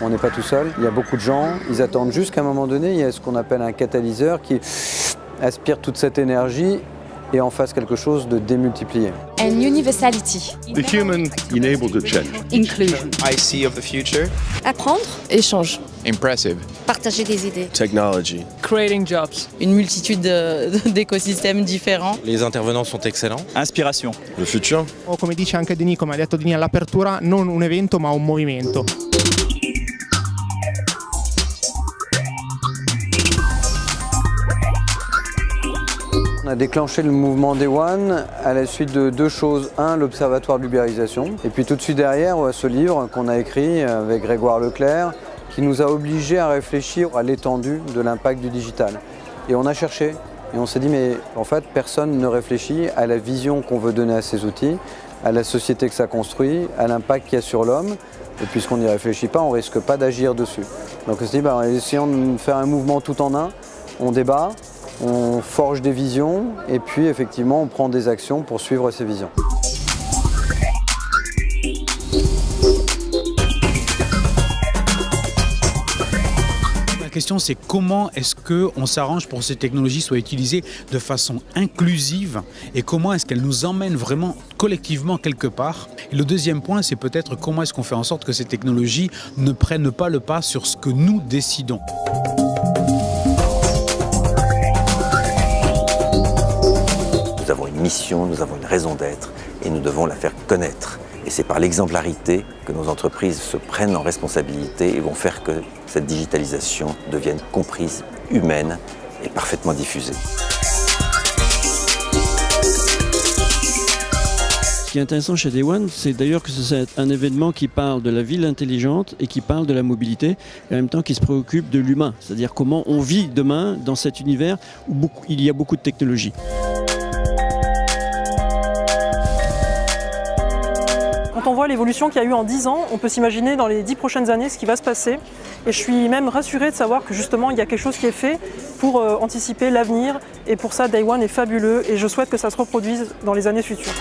On n'est pas tout seul, il y a beaucoup de gens, ils attendent juste qu'à un moment donné, il y a ce qu'on appelle un catalyseur qui aspire toute cette énergie et en fasse quelque chose de démultiplié. And universality. The human enabled the change. Inclusion. IC of the future. Apprendre. Échange. Impressive. Partager des idées. Technology. Creating jobs. Une multitude d'écosystèmes différents. Les intervenants sont excellents. Inspiration. Le futur. Come dice anche Denis, come ha detto Denis all'apertura, non un evento ma un movimento. On a déclenché le mouvement Day One à la suite de deux choses. Un, l'Observatoire de l'ubérisation. Et puis tout de suite derrière, ce livre qu'on a écrit avec Grégoire Leclerc, qui nous a obligés à réfléchir à l'étendue de l'impact du digital. Et on a cherché. Et on s'est dit, mais en fait, personne ne réfléchit à la vision qu'on veut donner à ces outils, à la société que ça construit, à l'impact qu'il y a sur l'homme. Et puisqu'on n'y réfléchit pas, on ne risque pas d'agir dessus. Donc on s'est dit, essayons de faire un mouvement tout en un. On débat. On forge des visions et puis effectivement on prend des actions pour suivre ces visions. La question c'est comment est-ce qu'on s'arrange pour que ces technologies soient utilisées de façon inclusive et comment est-ce qu'elles nous emmènent vraiment collectivement quelque part. Et le deuxième point c'est peut-être comment est-ce qu'on fait en sorte que ces technologies ne prennent pas le pas sur ce que nous décidons. Nous avons une mission, nous avons une raison d'être et nous devons la faire connaître. Et c'est par l'exemplarité que nos entreprises se prennent en responsabilité et vont faire que cette digitalisation devienne comprise, humaine et parfaitement diffusée. Ce qui est intéressant chez Day One, c'est d'ailleurs que c'est un événement qui parle de la ville intelligente et qui parle de la mobilité, et en même temps qui se préoccupe de l'humain, c'est-à-dire comment on vit demain dans cet univers où il y a beaucoup de technologies. Quand on voit l'évolution qu'il y a eu en 10 ans, on peut s'imaginer dans les 10 prochaines années ce qui va se passer. Et je suis même rassurée de savoir que justement il y a quelque chose qui est fait pour anticiper l'avenir. Et pour ça, Day One est fabuleux et je souhaite que ça se reproduise dans les années futures.